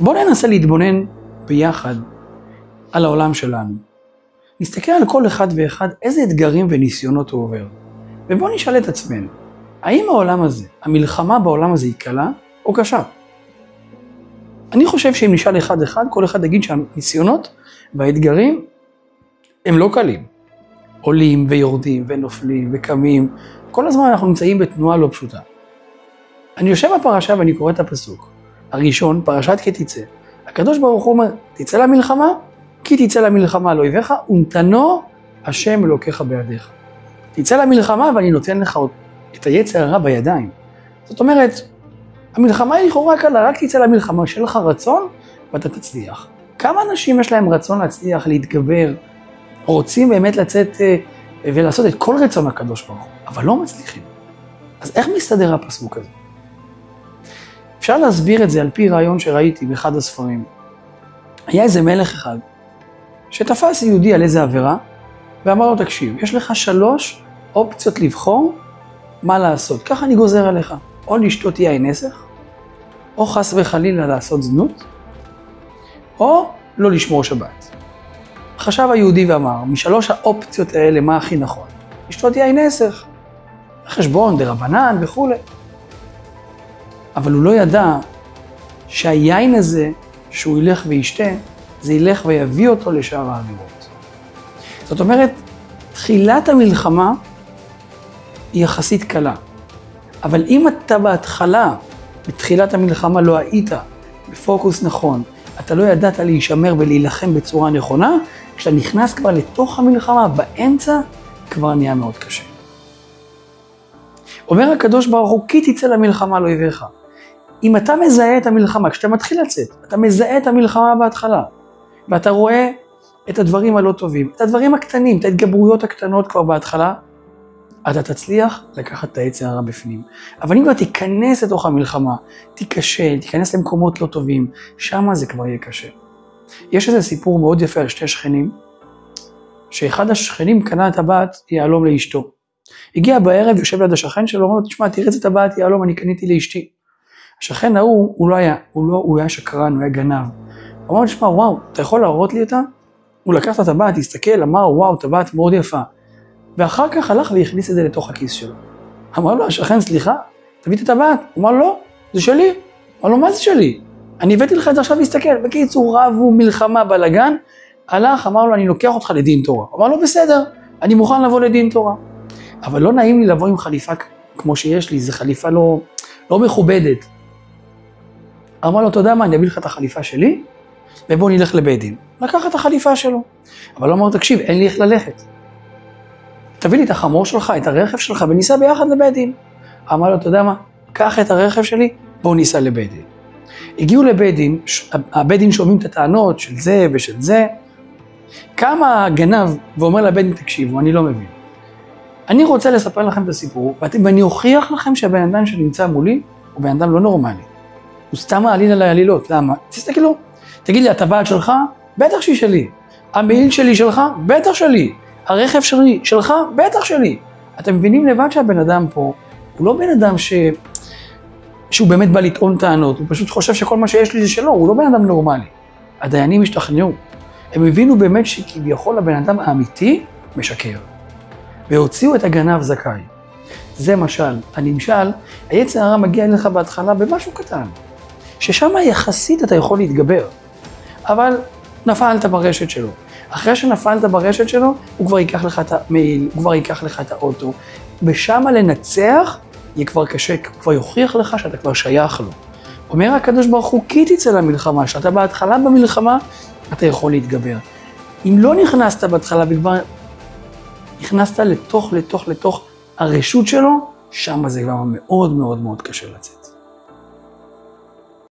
בואו ננסה להתבונן ביחד על העולם שלנו. נסתכל על כל אחד ואחד איזה אתגרים וניסיונות הוא עובר. ובואו נשאל את עצמנו, האם העולם הזה, המלחמה בעולם הזה היא קלה או קשה? אני חושב שאם נשאל אחד אחד, כל אחד יגיד שהניסיונות והאתגרים הם לא קלים. עולים ויורדים ונופלים וקמים. כל הזמן אנחנו נמצאים בתנועה לא פשוטה. אני יושב בפרשה ואני קורא את הפסוק. הראשון, פרשת כי תצא. הקדוש ברוך הוא אומר, תצא למלחמה, כי תצא למלחמה על אויביך, ונתנו השם אלוקיך בידיך. תצא למלחמה ואני נותן לך את היצר הרע בידיים. זאת אומרת, המלחמה היא לכאורה קלה, רק תצא למלחמה, שיהיה לך רצון ואתה תצליח. כמה אנשים יש להם רצון להצליח, להתגבר, רוצים באמת לצאת ולעשות את כל רצון הקדוש ברוך הוא, אבל לא מצליחים. אז איך מסתדר הפסוק הזה? אפשר להסביר את זה על פי רעיון שראיתי באחד הספרים. היה איזה מלך אחד שתפס יהודי על איזה עבירה, ואמר לו, תקשיב, יש לך 3 אופציות לבחור מה לעשות. ככה אני גוזר עליך. או לשתות יין נסך, או חס וחלילה לעשות זנות, או לא לשמור שבת. חשב היהודי ואמר, מ3 האופציות האלה מה הכי נכון? לשתות יין נסך, חשבון, דרבנן וכו'. אבל הוא לא ידע שהיין הזה, שהוא ילך וישתה, זה ילך ויביא אותו לשאר העבירות. זאת אומרת, תחילת המלחמה היא יחסית קלה. אבל אם אתה בהתחלה, בתחילת המלחמה לא היית בפוקוס נכון, אתה לא ידעת להישמר ולהילחם בצורה נכונה, כשאתה נכנס כבר לתוך המלחמה, באמצע כבר נהיה מאוד קשה. אומר הקדוש ברוך הוא, כי תצא למלחמה על אויביך. אם אתה מזהה את המלחמה, כשאתה מתחיל לצאת, אתה מזהה את המלחמה בהתחלה, ואתה רואה את הדברים הלא טובים, את הדברים הקטנים, את ההתגברויות הקטנות כבר בהתחלה, אתה תצליח לקחת את היצר הרע בפנים. אבל אם כבר תיכנס לתוך המלחמה, תיכשל, תיכנס למקומות לא טובים, שם זה כבר יהיה קשה. יש איזה סיפור מאוד יפה על 2 שכנים, שאחד השכנים קנה את הבת יהלום לאשתו. הגיע בערב, יושב ליד השכן שלו, אומר לו, תשמע, תראה את הבת יהלום, אני קניתי לאשתי. השכן ההוא, הוא היה שקרן, הוא היה גנב. הוא אמר, תשמע, וואו, אתה יכול להראות לי אותה? הוא לקח את הטבעת, הסתכל, אמר, וואו, טבעת מאוד יפה. ואחר כך הלך והכניס את זה לתוך הכיס שלו. אמר לו, השכן, סליחה, תביא את הטבעת. הוא אמר, לא, זה שלי. אמר לו, מה זה שלי? אני הבאתי לך את זה עכשיו להסתכל. בקיצור, רבו, מלחמה, בלגן. הלך, אמר לו, אני לוקח אותך לדין תורה. אמר לו, בסדר, אני מוכן לבוא לדין תורה. אבל לא נעים לי לבוא עם חליפה כמו שיש לי, זו חליפה לא מכובדת. אמר לו, אתה יודע מה, אני אביא לך את החליפה שלי, ובוא נלך לבית דין. לקח את החליפה שלו. אבל לא אמר, תקשיב, אין לי איך ללכת. תביא לי את החמור שלך, את הרכב שלך, וניסע ביחד לבית דין. אמר לו, אתה יודע מה, קח את הרכב שלי, בואו ניסע לבית דין. הגיעו לבית דין, הבית דין שומעים את הטענות של זה ושל זה. כמה גנב ואומר לבית דין, תקשיבו, אני לא מבין. אני רוצה לספר לכם את הסיפור, ואני אוכיח לכם שהבן אדם שנמצא מולי, הוא בן אדם לא נורמלי. הוא סתם מעליל על העלילות, למה? תסתכלו, תגיד לי, הטבעת שלך? בטח שהיא שלי. המעיל שלי שלך? בטח שלי. הרכב שלי שלך? בטח שלי. אתם מבינים לבד שהבן אדם פה, הוא לא בן אדם שהוא באמת בא לטעון טענות, הוא פשוט חושב שכל מה שיש לי זה שלו, הוא לא בן אדם נורמלי. הדיינים השתכנעו. הם הבינו באמת שכביכול הבן אדם האמיתי משקר. והוציאו את הגנב זכאי. זה משל. הנמשל, היצר הרע מגיע אליך בהתחלה במשהו קטן, ששם יחסית אתה יכול להתגבר. אבל נפלת ברשת שלו. אחרי שנפלת ברשת שלו, הוא כבר ייקח לך את המייל, הוא כבר ייקח לך את האוטו. ושם לנצח יהיה כבר קשה, כבר יוכיח לך שאתה כבר שייך לו. אומר הקדוש ברוך הוא, כי תצא למלחמה, שאתה בהתחלה במלחמה, אתה יכול להתגבר. אם לא נכנסת בהתחלה וכבר נכנסת לתוך הרשות שלו, שם זה כבר מאוד מאוד מאוד קשה לצאת.